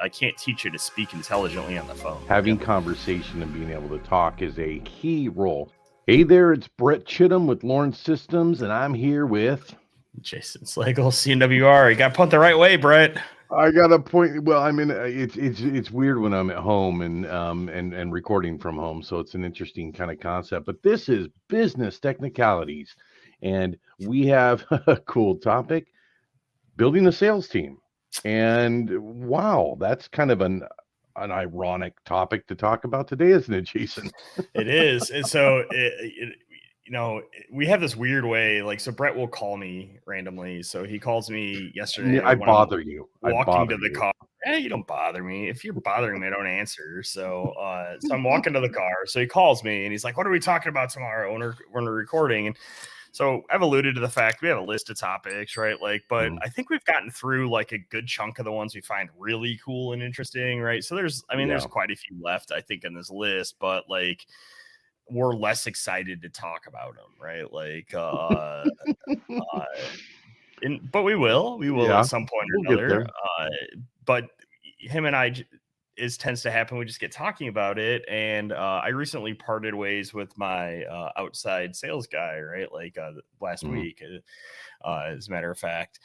I can't teach you to speak intelligently on the phone. Having conversation and being able to talk is a key role. Hey there, it's Brett Chittum with Lawrence Systems, and I'm here with Jason Slagle, CNWR. You got to punt the right way, Brett. I got a point. Well, I mean, it's weird when I'm at home and recording from home, so it's an interesting kind of concept. But this is business technicalities, and we have a cool topic: building a sales team. And wow, that's kind of an ironic topic to talk about today, isn't it, Jason? It is. And so we have this weird way, like, so Brett will call me randomly. So he calls me yesterday. I bother you. Walking to the car. You don't bother me. If you're bothering me, I don't answer. So I'm walking to the car. So he calls me and he's like, "What are we talking about tomorrow when we're recording?" And so I've alluded to the fact we have a list of topics, right? Like, but I think we've gotten through like a good chunk of the ones we find really cool and interesting, right? So there's quite a few left, I think, in this list, but like, we're less excited to talk about them, right? Like, but we will at some point or another. But him and I, tends to happen. We just get talking about it. And I recently parted ways with my outside sales guy, right? Like last week, as a matter of fact.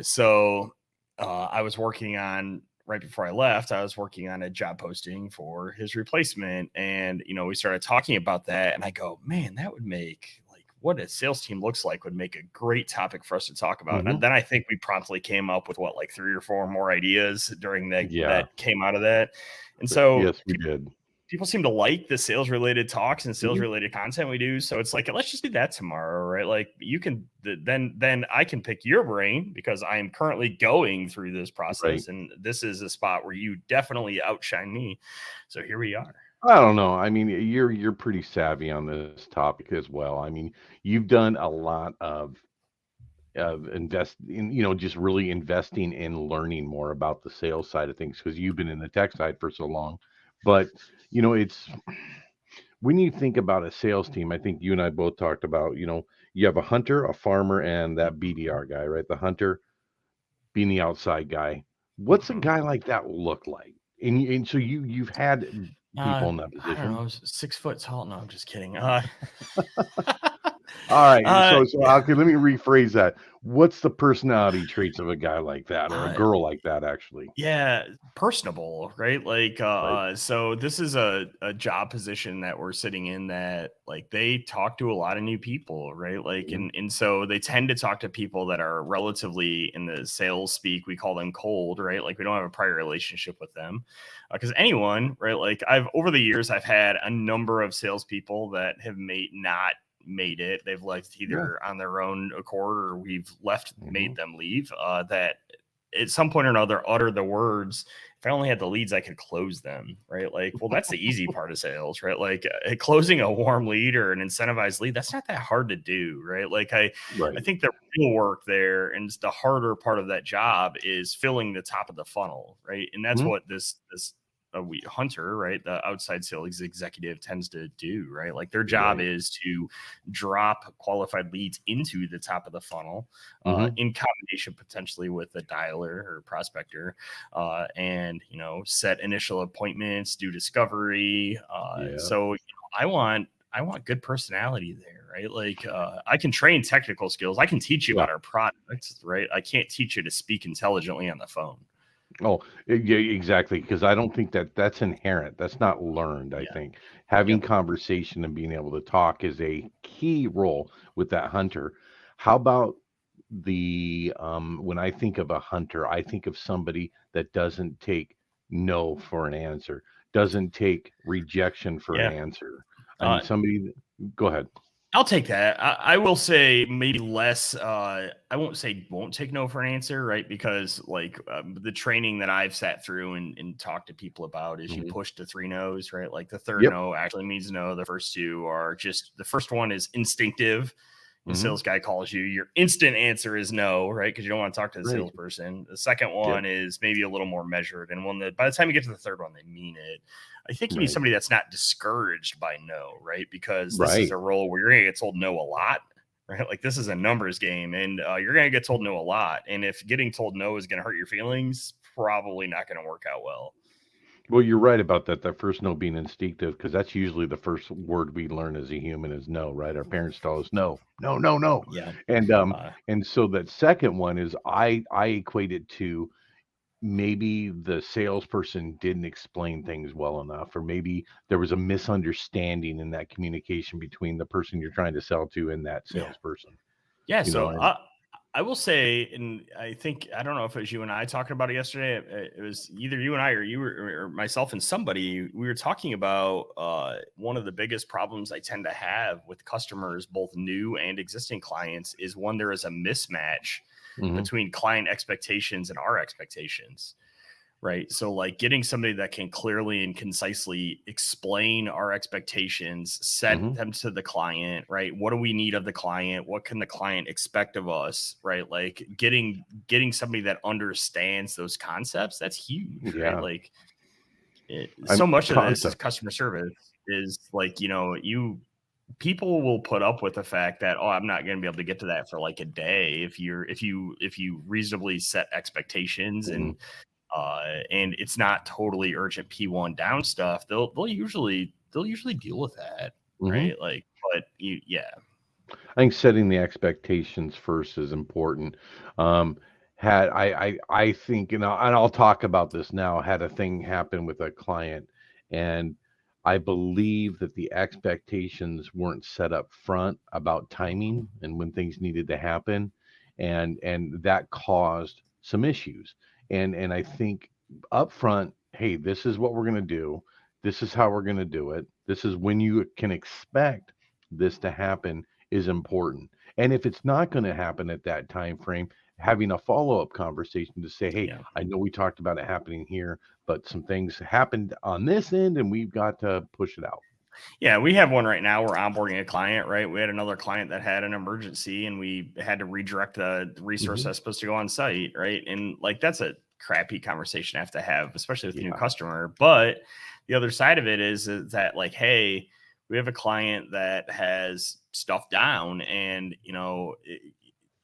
So I was working on, right before I left, I was working on a job posting for his replacement. And, we started talking about that. And I go, man, that would make, like, what a sales team looks like would make a great topic for us to talk about. And then I think we promptly came up with like 3 or 4 more ideas during that came out of that. And so yes, we did. People seem to like the sales related talks and sales related content we do. So it's like, let's just do that tomorrow, right? Like, you can, then I can pick your brain because I am currently going through this process. Right. And this is a spot where you definitely outshine me. So here we are. I don't know. I mean, you're pretty savvy on this topic as well. I mean, you've done a lot of invest in, just really investing in learning more about the sales side of things because you've been in the tech side for so long. But, it's when you think about a sales team, I think you and I both talked about, you have a hunter, a farmer, and that BDR guy, right? The hunter being the outside guy. What's a guy like that look like? And so you've had people in that position. I don't know, 6 foot tall. No, I'm just kidding. All right. So okay, let me rephrase that. What's the personality traits of a guy like that or a girl like that, actually? Yeah, personable, right? Like, right. So this is a job position that we're sitting in that, like, they talk to a lot of new people, right? Like, and so they tend to talk to people that are relatively, in the sales speak, we call them cold, right? Like, we don't have a prior relationship with them. Because anyone, right? Like, over the years, I've had a number of salespeople that have not made it. They've left either on their own accord or we've made them leave, that at some point or another utter the words, "If I only had the leads, I could close them," right? Like, well, that's the easy part of sales, right? Like, closing a warm lead or an incentivized lead, that's not that hard to do, right? Like, I think the real work there and the harder part of that job is filling the top of the funnel, right? And that's what this hunter, right, the outside sales executive tends to do, right? Like, their job is to drop qualified leads into the top of the funnel, in combination potentially with a dialer or prospector, and set initial appointments, do discovery. So I want good personality there, right? Like, I can train technical skills. I can teach you about our products, right? I can't teach you to speak intelligently on the phone. Oh, yeah, exactly. Because I don't think that's inherent. That's not learned. I think having conversation and being able to talk is a key role with that hunter. How about when I think of a hunter, I think of somebody that doesn't take no for an answer, doesn't take rejection for an answer. I mean, go ahead. I'll take that. I will say maybe less. I won't say won't take no for an answer, right? Because like the training that I've sat through and talked to people about is you push to 3 no's, right? Like the third no actually means no. The first 2 are just, the first one is instinctive. The sales guy calls you, your instant answer is no, right? Because you don't want to talk to the salesperson. The second one is maybe a little more measured. And by the time you get to the third one, they mean it. I think you need somebody that's not discouraged by no, right? Because this is a role where you're going to get told no a lot, right? Like, this is a numbers game and you're going to get told no a lot. And if getting told no is going to hurt your feelings, probably not going to work out well. Well, you're right about that. That first no being instinctive, because that's usually the first word we learn as a human is no, right? Our parents tell us no, no, no, no, Yeah. and Uh, and so that second one is I equate it to maybe the salesperson didn't explain things well enough, or maybe there was a misunderstanding in that communication between the person you're trying to sell to and that yeah. salesperson. Yeah. You So know, and I will say, and I think, I don't know if it was you and I talking about it yesterday. It was either you and I, or or myself and somebody. We were talking about one of the biggest problems I tend to have with customers, both new and existing clients, is when there is a mismatch mhm, between client expectations and our expectations. Right. So, like, getting somebody that can clearly and concisely explain our expectations, set mhm, them to the client, right? What do we need of the client? What can the client expect of us? Right. Like, getting somebody that understands those concepts, that's huge, right? yeah, Like, I'm so much of this is concept. customer service, is like, people will put up with the fact that, oh, I'm not going to be able to get to that for like a day. If you reasonably set expectations, Mhm, and it's not totally urgent P1 down stuff, they'll usually deal with that, mhm. right? Like, but yeah, I think setting the expectations first is important. Um, had I think, and I'll talk about this now. Had a thing happen with a client, and I believe that the expectations weren't set up front about timing and when things needed to happen, and that caused some issues. And I think up front, hey, this is what we're going to do. This is how we're going to do it. This is when you can expect this to happen is important. And if it's not going to happen at that time frame, having a follow-up conversation to say, "Hey, yeah. I know we talked about it happening here, but some things happened on this end and we've got to push it out." Yeah, we have one right now. We're onboarding a client, right? We had another client that had an emergency, and we had to redirect the resource Mhm. that's supposed to go on site, right? And like, that's a crappy conversation I have to have, especially with a new Yeah. customer. But the other side of it is that, like, hey, we have a client that has stuff down, and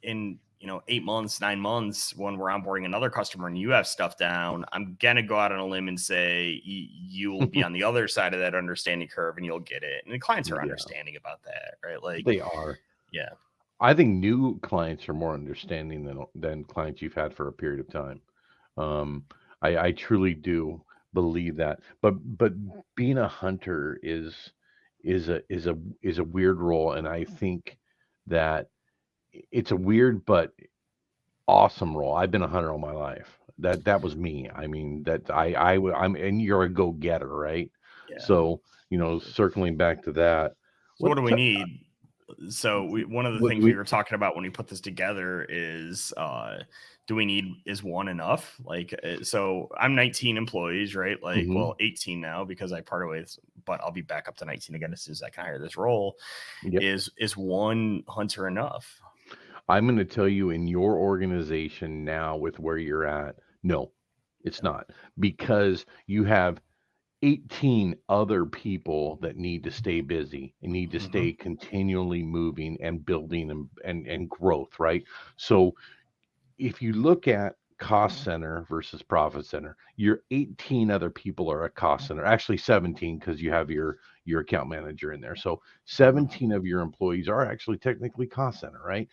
in 8 months, 9 months, when we're onboarding another customer and you have stuff down, I'm gonna go out on a limb and say you'll be on the other side of that understanding curve and you'll get it. And the clients are Yeah, understanding about that, right? Like, they are. yeah, I think new clients are more understanding than clients you've had for a period of time. Um, I truly do believe that. But being a hunter is a weird role, and I think that it's a weird but awesome role. I've been a hunter all my life. That was me. I mean, that I'm and you're a go-getter, right? yeah. So, circling back to that, So what what do we t need? So one of the what do things we we were talking about when we put this together is, do we need, is one enough? Like, so I'm 19 employees, right? Like, Mhm. well, 18 now because I parted ways, but I'll be back up to 19 again as soon as I can hire this role. Yep. Is one hunter enough? I'm gonna tell you in your organization now with where you're at, no, it's Yeah. not. Because you have 18 other people that need to stay busy and need to Hmm. stay continually moving and building and growth, right? So if you look at cost center versus profit center, your 18 other people are a cost center. Actually 17 because you have your account manager in there. So Hmm. 17 of your employees are actually technically cost center, right?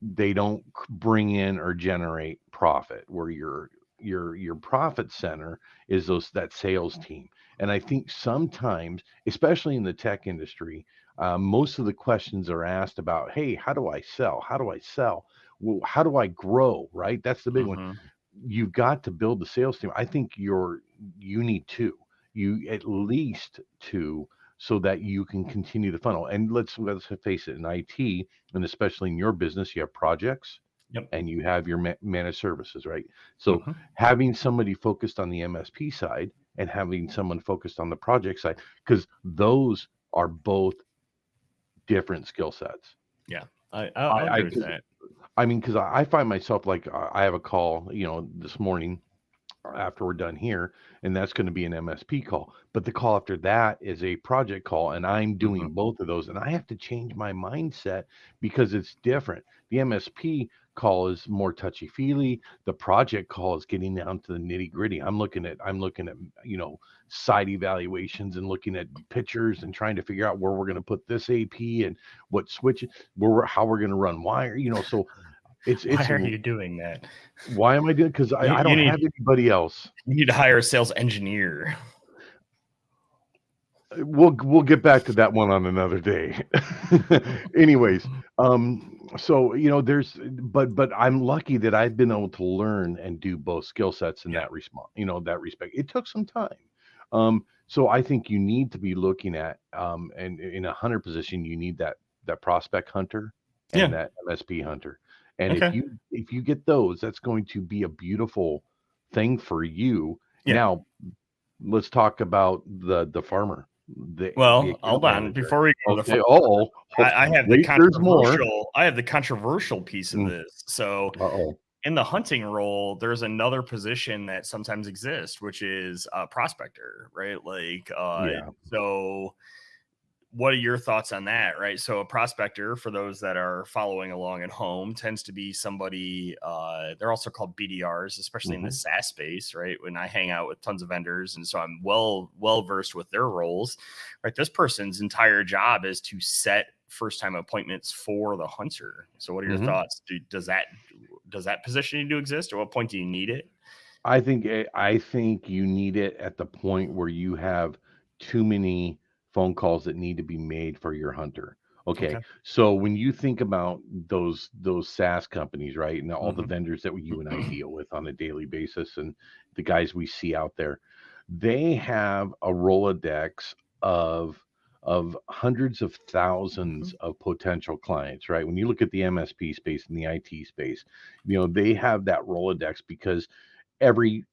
They don't bring in or generate profit. Where your profit center is that sales team. And I think sometimes, especially in the tech industry, most of the questions are asked about, hey, how do I sell? How do I sell? Well, how do I grow? Right? That's the big one. Hmm. You've got to build the sales team. I think you need two. You at least two so that you can continue the funnel. And let's face it, in IT, and especially in your business, you have projects Yep. and you have your managed services, right? So Hmm. having somebody focused on the MSP side and having someone focused on the project side, because those are both different skill sets. Yeah. I'll I agree with because that. I mean, because I find myself like I have a call, this morning. after we're done here, and that's going to be an MSP call. But the call after that is a project call, and I'm Hmm. doing both of those, and I have to change my mindset because it's different. The MSP call is more touchy feely. The project call is getting down to the nitty gritty. I'm looking at site evaluations and looking at pictures and trying to figure out where we're going to put this AP and what switch how we're going to run wire. So Why it's are you doing that? why am I doing? Because I You don't need have anybody else. you need to hire a sales engineer. We'll get back to that one on another day. Anyways, so but I'm lucky that I've been able to learn and do both skill sets in Yeah. that response, that respect. It took some time. So I think you need to be looking at and in a hunter position, you need that prospect hunter and Yeah. that MSP hunter. And if Okay. you get those, that's going to be a beautiful thing for you. Yeah. Now, let's talk about the farmer, the Well, account hold on. manager. Before we go to the Okay. farm, Uh-oh. I have the Wait, there's more. controversial. I have the controversial piece of Mm, this. So, uh-oh. in the hunting role, there's another position that sometimes exists, which is a prospector, right? Like, Yeah. so what are your thoughts on that, right? So a prospector, for those that are following along at home, tends to be somebody, they're also called BDRs, especially in the Hmm. SaaS space, right? When I hang out with tons of vendors, and so I'm well versed with their roles, right? This person's entire job is to set first time appointments for the hunter. So what are your Hmm. thoughts? Does that position need to exist? At what point do you need it? I think you need it at the point where you have too many phone calls that need to be made for your hunter. Okay, Okay. so when you think about those SaaS companies, right, and all the Hmm. vendors that you and I deal with on a daily basis, and the guys we see out there, they have a Rolodex of hundreds of thousands of potential clients, right? When you look at the MSP space and the IT space, they have that Rolodex because every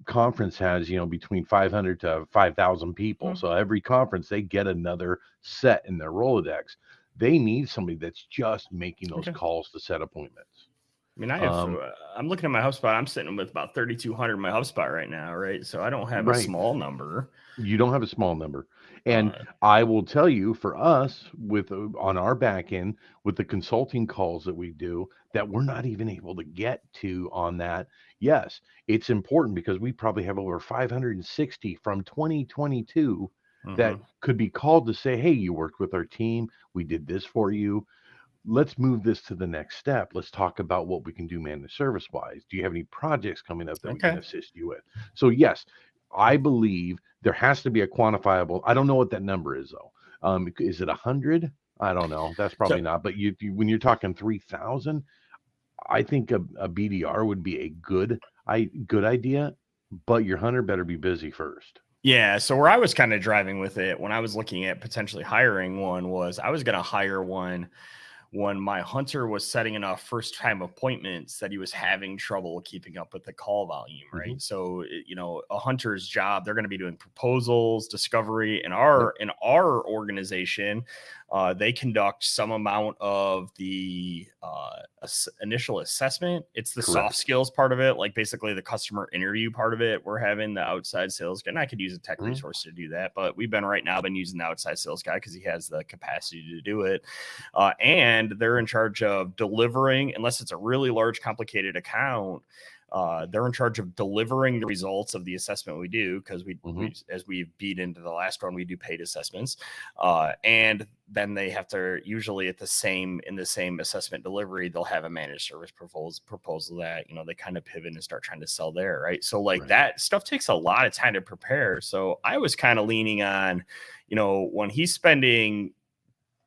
conference has between 500 to 5,000 people, I so every conference they get another set in their Rolodex. They need somebody that's just making those Okay. calls to set appointments. mean, um I'm looking at my HubSpot. I'm sitting with about 3,200 in my HubSpot right now, right? So I don't have a right. small number. You don't have a small number. And Uh, I will tell you, for us, with on our back end, with the consulting calls that we do, that we're not even able to get to on that. Yes, it's important because we probably have over 560 from 2022 that mhm. could be called to say, hey, you worked with our team. We did this for you. Let's move this to the next step. Let's talk about what we can do managed service wise. Do you have any projects coming up that we can Okay. assist you with? So, yes, I believe there has to be a quantifiable. I don't know what that number is though. Is it 100? I don't know. That's So probably not. But when you're talking 3,000, I think a BDR would be a good idea. But your hunter better be busy first. yeah, so where I was kind of driving with it when I was looking at potentially hiring one was I was going to hire one when my hunter was setting enough first time appointments that he was having trouble keeping up with the call volume, Hmm. right? So, a hunter's job, they're going to be doing proposals, discovery. In Yep. our organization, they conduct some amount of the initial assessment. It's the soft Correct. skills part of it, like basically the customer interview part of it. We're having the outside sales guy, and I could use a tech Mhm. resource to do that, but we've been using the outside sales guy because he has the capacity to do it. And they're in charge of delivering, unless it's a really large, complicated account. They're in charge of delivering the results of the assessment we do because Mhm. as we beat into the last one, we do paid assessments, and then they have to usually in the same assessment delivery, they'll have a managed service proposal that they kind of pivot and start trying to sell there, right? So like Right. that stuff takes a lot of time to prepare. So I was kind of leaning on, when he's spending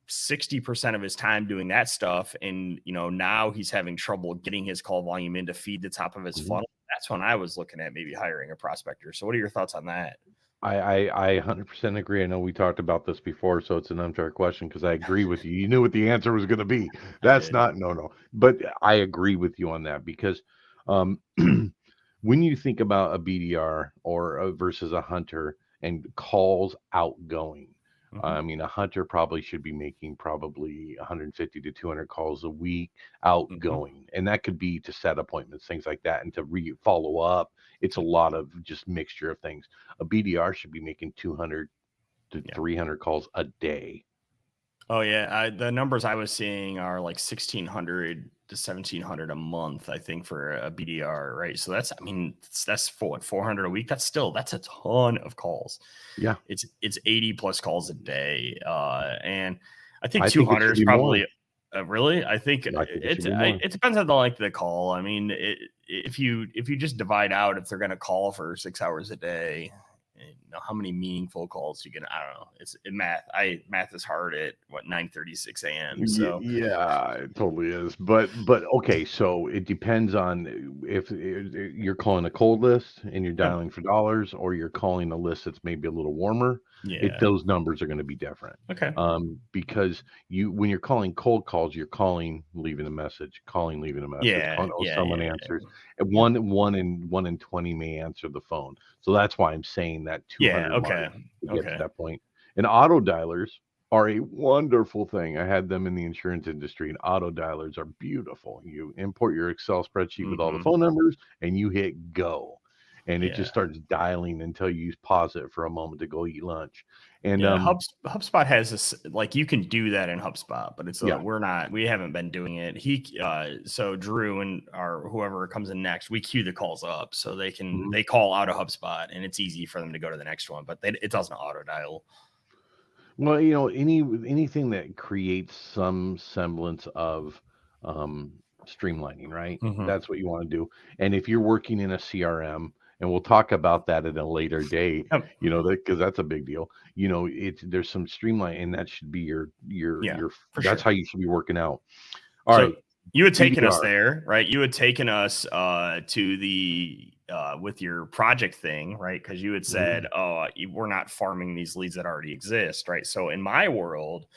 60% of his time doing that stuff and now he's having trouble getting his call volume in to feed the top of his Mhm. funnel. That's when I was looking at maybe hiring a prospector. So what are your thoughts on that? I 100% agree. I know we talked about this before, so it's an unfair question because I agree with you. You knew what the answer was going to be. I That's did. not no. But I agree with you on that because um, when you think about a BDR or versus a hunter and calls outgoing, Mm-hmm. I mean, a hunter probably should be making probably 150 to 200 calls a week Mm-hmm. outgoing, and that could be to set appointments, things like that, and to follow up. It's a lot of just mixture of things. A BDR should be making 200 to Yeah. 300 calls a day. Oh yeah, the numbers I was seeing are like 1,600 to 1,700 a month, I think, for a BDR, right? So that's, I mean, that's 400 a week. That's a ton of calls. Yeah, It's 80 plus calls a day, and I think I think it 200 should is be more. probably really. I think I think it should be more. it depends on the length of the call. I mean, if you just divide out if they're going to call for 6 hours a day, you know, how many meaningful calls you can. I don't know. It's math. Math is hard at what 9:36 a.m. So Yeah, it totally is. But okay, so it depends on if you're calling a cold list and you're yep, dialing for dollars, or you're calling a list that's maybe a little warmer. yeah, Those numbers are going to be different. okay, Because when you're calling cold calls, you're calling, leaving a message, calling, leaving a message, yeah, calling. Oh, yeah, someone yeah, answers. And yeah, one in 20 may answer the phone. So that's why I'm saying that yeah. 200 mark Okay, to get to okay, that point. And auto dialers are a wonderful thing. I had them in the insurance industry, and auto dialers are beautiful. You import your Excel spreadsheet with all the mm-hmm, phone numbers, and you hit go, and it yeah. just starts dialing until you pause it for a moment to go eat lunch. And Yeah, HubSpot has this, like, you can do that in HubSpot, but it's yeah, we haven't been doing it. So Drew and our whoever comes in next, we queue the calls up so mhm. they call out of HubSpot and it's easy for them to go to the next one, but it doesn't auto dial. Well, anything that creates some semblance of um, streamlining, right? Hmm. That's what you want to do. And if you're working in a CRM, and we'll talk about that at a later date, Yep. because that's a big deal. There's some streamline, and that should be Yeah, for that's sure. how you should be working out. All So right, you had taken us BDR. there, right? You had taken us to the with your project thing, right? Because you had said, Mhm, "Oh, we're not farming these leads that already exist," right? So in my world,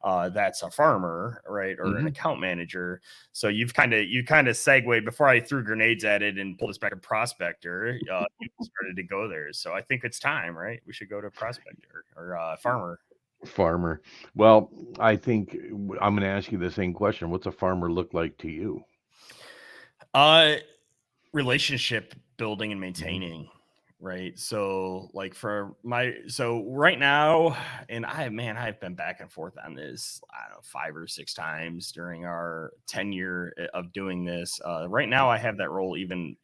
that's a farmer, right, or an mhm. account manager. So you kind of segued before I threw grenades at it and pulled us back to prospector. You started to go there, so I think it's time, right? We should go to prospector or farmer. Farmer. Well, I think I'm going to ask you the same question. What's a farmer look like to you? Uh, Relationship building and Mhm. maintaining, right? So like so right now, and I've been back and forth on this, I don't know, 5 or 6 times during our tenure of doing this. Right now I have that role even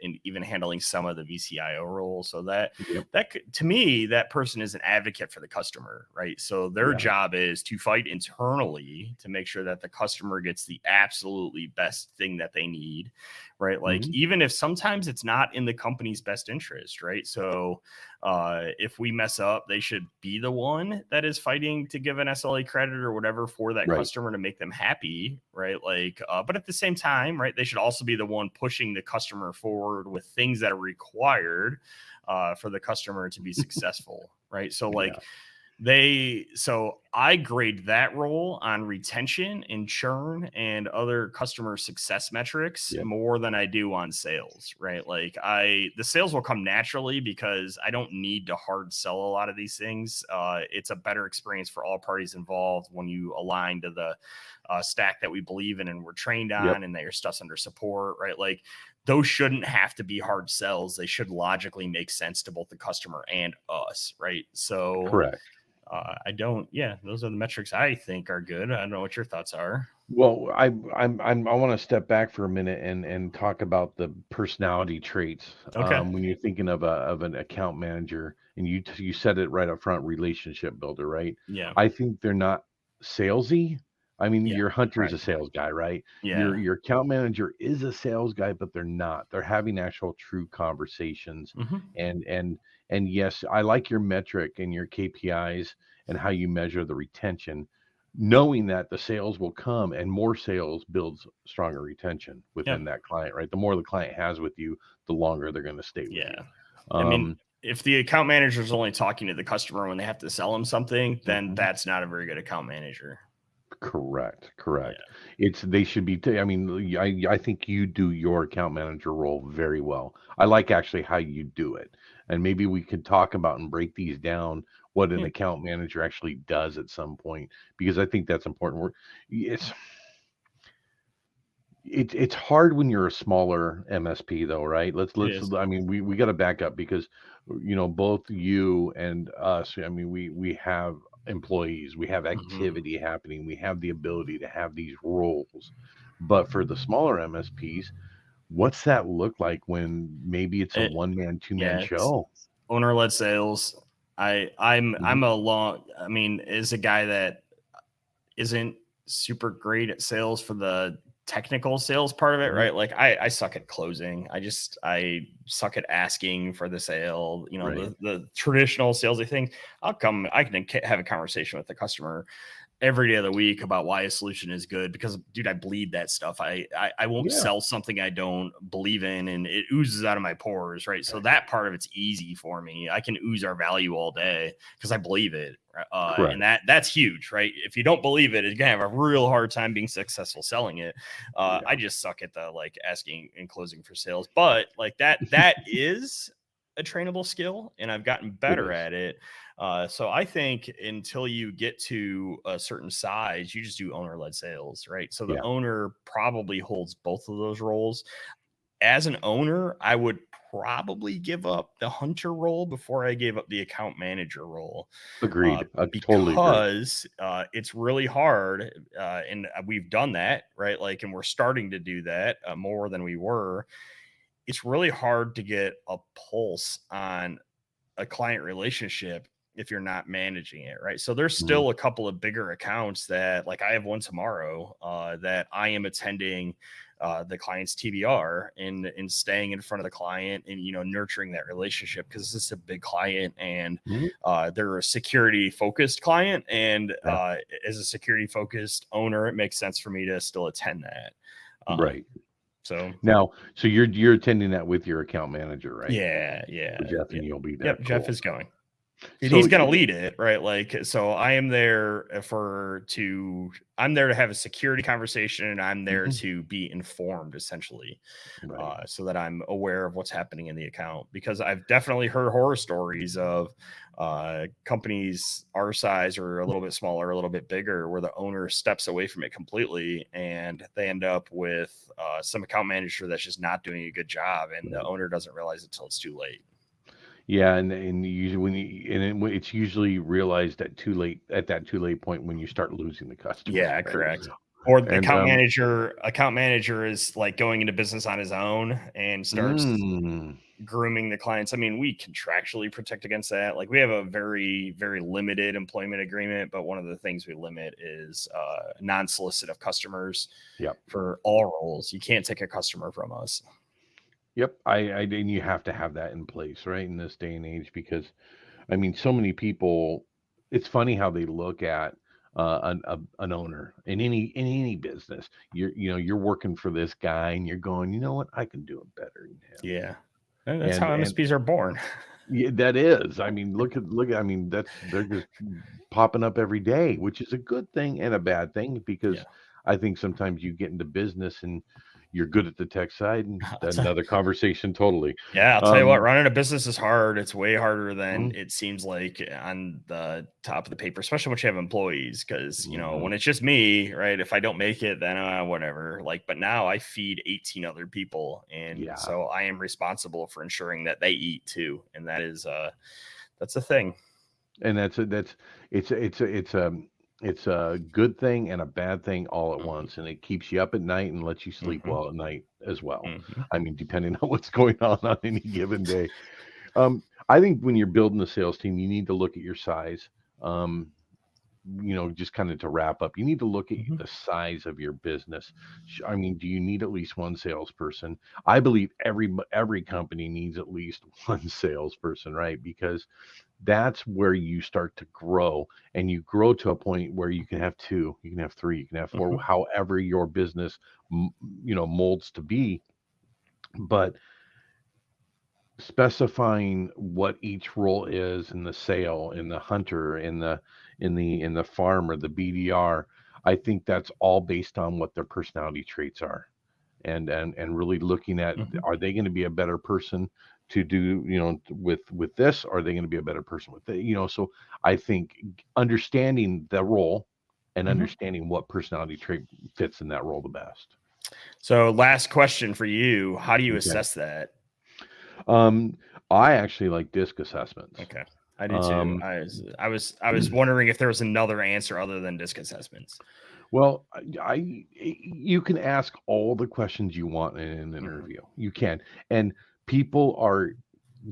handling some of the VCIO role. So Yep. to me, that person is an advocate for the customer, right? So their Yeah. job is to fight internally to make sure that the customer gets the absolutely best thing that they need, right? Like, Mhm. even if sometimes it's not in the company's best interest, right? So, if we mess up, they should be the one that is fighting to give an SLA credit or whatever for that Right. customer to make them happy, right? Like, but at the same time, right, they should also be the one pushing the customer forward with things that are required for the customer to be successful, right? So, Yeah. like, so I grade that role on retention and churn and other customer success metrics Yep. more than I do on sales, right? Like, the sales will come naturally because I don't need to hard sell a lot of these things. It's a better experience for all parties involved when you align to the stack that we believe in and we're trained Yep. on and that your stuff's under support, right? Like, those shouldn't have to be hard sells. They should logically make sense to both the customer and us, right? So Correct. I don't. Yeah, those are the metrics I think are good. I don't know what your thoughts are. Well, I want to step back for a minute and talk about the personality traits. Okay. When you're thinking of an account manager, and you said it right up front, relationship builder, right? Yeah. I think they're not salesy. I mean, Yeah. your hunter's a Correct. sales guy, right? Your Yeah. your account manager is a sales guy, but they're not. They're having actual true conversations. Hmm. And and and yes, I like your metric and your KPIs and how you measure the retention, knowing that the sales will come, and more sales builds stronger retention Yeah. within that client, right? The more the client has with you, the longer they're going to stay with you. Yeah. I mean, Um, if the account manager is only talking to the customer when they have to sell them something, then mhm. that's not a very good account manager. Correct, correct. Yeah. It's they should be. I mean, I think you do your account manager role very well. I like actually how you do it, and maybe we could talk about and break these down. What an Yeah. account manager actually does at some point, because I think that's important. It's it's hard when you're a smaller MSP though, right? It Let's is. I mean, we got to back up because both you and us, I mean, we have employees, we have Mhm. activity happening, we have the ability to have these roles. But for the smaller MSPs, what's that look like when maybe it's a It, one man, two man yeah, it's show? owner led sales. Mhm. I'm a long. I mean, is a guy that isn't super great at sales for the technical sales part of it, Mhm. right? Like I suck at closing. I suck at asking for the sale. You know, Right. the traditional salesy thing. I can have a conversation with the customer every day of the week about why a solution is good because dude, I bleed that stuff. I won't Yeah. sell something I don't believe in and it oozes out of my pores, right? So that part of it's easy for me. I can ooze our value all day because I believe it. And Correct. that's huge, right? If you don't believe it, you're gonna have a real hard time being successful selling it. I Yeah. just suck at the like asking and closing for sales, but like that is a trainable skill and I've gotten It better is. at it. So I think until you get to a certain size, you just do owner led sales, right? So the Yeah. owner probably holds both of those roles. As an owner, I would probably give up the hunter role before I gave up the account manager role Agreed. I totally agree. because it's really hard. And we've done that, right? Like, and we're starting to do that more than we were. It's really hard to get a pulse on a client relationship if you're not managing it, right? So there's Mhm. still a couple of bigger accounts that like I have one tomorrow that I am attending the client's TBR and staying in front of the client and nurturing that relationship because this is a big client and Mhm. they're a security focused client and Yeah. as a security focused owner it makes sense for me to still attend that. Um, Right. so Now, so you're attending that with your account manager, right? yeah, So yeah, Jeff yeah. and you'll be there. Yep, Jeff Cool. is going. And So he's going to lead it, right? Like, so I am there I'm there to have a security conversation and I'm there Mhm. to be informed essentially, Right. so that I'm aware of what's happening in the account because I've definitely heard horror stories of companies our size or a little bit smaller, a little bit bigger, where the owner steps away from it completely and they end up with some account manager that's just not doing a good job and the Right. owner doesn't realize it till it's too late. Yeah, and usually it's usually realized at that too late point when you start losing the customers, Yeah, right? correct. Or the And account manager is like going into business on his own and starts mm, grooming the clients. I mean, we contractually protect against that. Like we have a very, very limited employment agreement, but one of the things we limit is non-solicit of customers yep, for all roles. You can't take a customer from us. yep. I and you have to have that in place, right, in this day and age because I mean, so many people. It's funny how they look at an owner in any business. You're working for this guy, and you're going, you know what, I can do it better than him. Yeah. And that's how And MSPs are born. yeah, that is. I mean, look. I mean, they're just popping up every day, which is a good thing and a bad thing because Yeah. I think sometimes you get into business and you're good at the tech side, and I'll that's tell another conversation totally. Yeah, I'll tell you what, Um, running a business is hard. It's way harder than mhm, it seems like on the top of the paper, especially when you have employees. Because mhm. when it's just me, right? If I don't make it, then whatever. Like, but now I feed 18 other people, and Yeah, so I am responsible for ensuring that they eat too, and that's a thing. and that's it's a good thing and a bad thing all at Hmm. once, and it keeps you up at night and lets you sleep Hmm. well at night as well. Hmm. I mean, depending on what's going on any given day. I think when you're building a sales team, you need to look at your size. Um, just kind of to wrap up, you need to look at Hmm. the size of your business. I mean, do you need at least one salesperson? I believe every company needs at least one salesperson, right? Because that's where you start to grow and you grow to a point where you can have two, you can have three, you can have four, Hmm. however your business, molds to be. But specifying what each role is in the sale, in the hunter, in the farmer, the BDR. I think that's all based on what their personality traits are, and really looking at, Mhm. are they going to be a better person to do, with this? Or are they going to be a better person with it? So I think understanding the role and Mhm. understanding what personality trait fits in that role the best. So, last question for you: how do you Okay. assess that? Um, I actually like disc assessments. Okay, I do too. Um, I was wondering if there was another answer other than disc assessments. Well, you can ask all the questions you want in an Mhm. interview. You can, and people are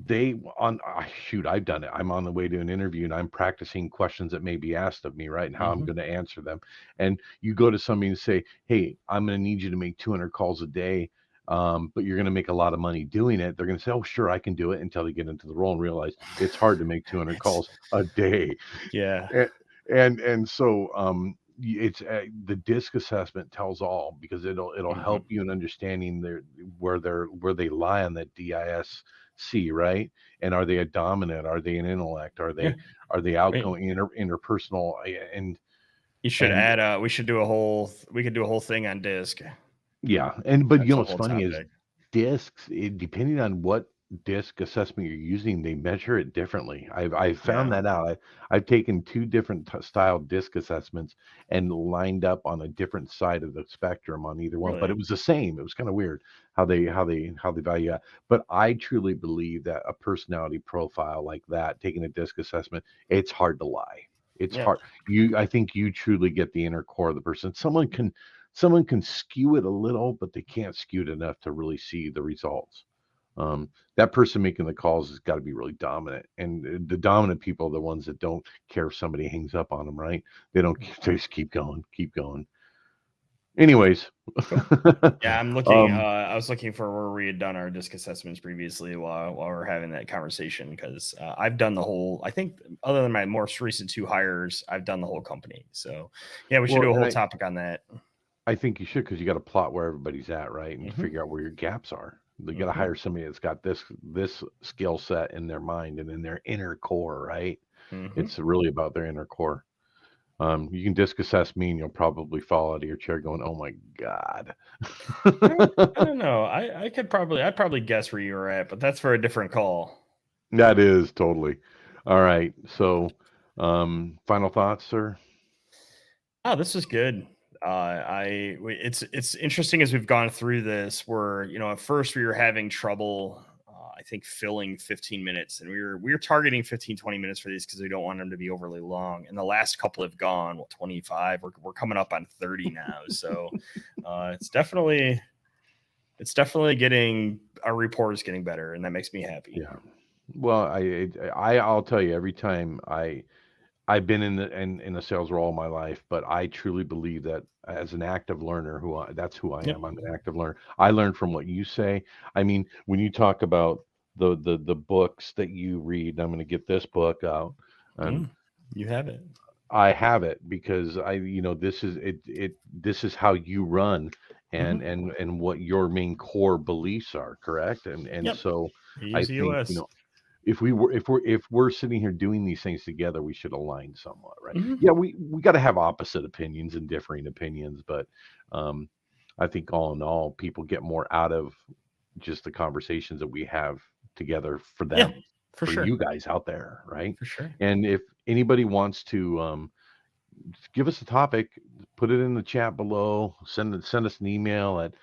they on shoot. I've done it. I'm on the way to an interview and I'm practicing questions that may be asked of me, right, and how I'm Mhm. going to answer them. And you go to somebody and say, "Hey, I'm going to need you to make 200 calls a day." But you're going to make a lot of money doing it. They're going to say, "Oh, sure, I can do it," until they get into the role and realize it's hard to make 200 It's calls a day. yeah. And so it's the disc assessment tells all, because it'll Mhm. help you in understanding where they lie on that DISC, right? And are they a dominant? Are they an intellect? Are Yeah. they Wait, outgoing, interpersonal? you should And add. We should do a whole. We could do a whole thing on disc. yeah, but That's a what's whole funny is topic. discs, depending on what disc assessment you're using, they measure it differently. I've found Yeah. that out. I've taken two different style disc assessments and lined up on a different side of the spectrum on either one, but Really. it was the same. It was kind of weird how they value that. But I truly believe that a personality profile like that, taking a disc assessment, it's hard to lie. It's Yep. hard. I think you truly get the inner core of the person. Someone can skew it a little, but they can't skew it enough to really see the results. That person making the calls has got to be really dominant, and the dominant people are the ones that don't care if somebody hangs up on them, right? They don't. They just keep going, keep going. Anyways, Cool. Yeah, I'm looking. um, I was looking for where we had done our disc assessments previously while we're having that conversation because I've done the whole. I think other than my most recent two hires, I've done the whole company. So yeah, we should well, do a and whole I, topic on that. I think you should, because you got to plot where everybody's at, right, and Hmm. figure out where your gaps are. You got to Hmm. hire somebody that's got this skill set in their mind and in their inner core, right? Hmm. It's really about their inner core. You can disc assess me, and you'll probably fall out of your chair going, "Oh my god." I don't know. I'd probably guess where you were at, but that's for a different call. That is totally. All right. So, final thoughts, sir? Oh, this was good. It's interesting as we've gone through this. Where at first we were having trouble. I think filling 15 minutes, and we were targeting 15-20 minutes for these because we don't want them to be overly long. And the last couple have gone 25. We're coming up on 30 now, so it's definitely getting our report is getting better, and that makes me happy. Yeah. Well, I'll tell you, every time I've been in a sales role all my life, but I truly believe that as an active learner, that's who I Yep. am. I'm an active learner. I learn from what you say. I mean, when you talk about the books that you read, I'm going to get this book out, and Mm, you have it. I have it because this is this is how you run, and Hmm. and what your main core beliefs are, correct? And Yep. so I Use think, EOS. if we're sitting here doing these things together, we should align somewhat, right? Hmm. Yeah, we got to have opposite opinions and differing opinions, but um I think all in all, people get more out of just the conversations that we have together, for Yeah, them, for for sure. you guys out there, right? For sure. And if anybody wants to give us a topic, put it in the chat below, send us an email at,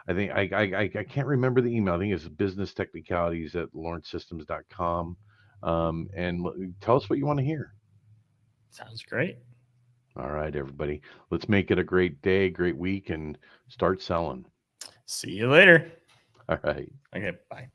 I think I can't remember the email. I think it's businesstechnicalities@lawrencesystems.com. And tell us what you want to hear. Sounds great. All right, everybody. Let's make it a great day, great week, and start selling. See you later. All right. Okay, bye.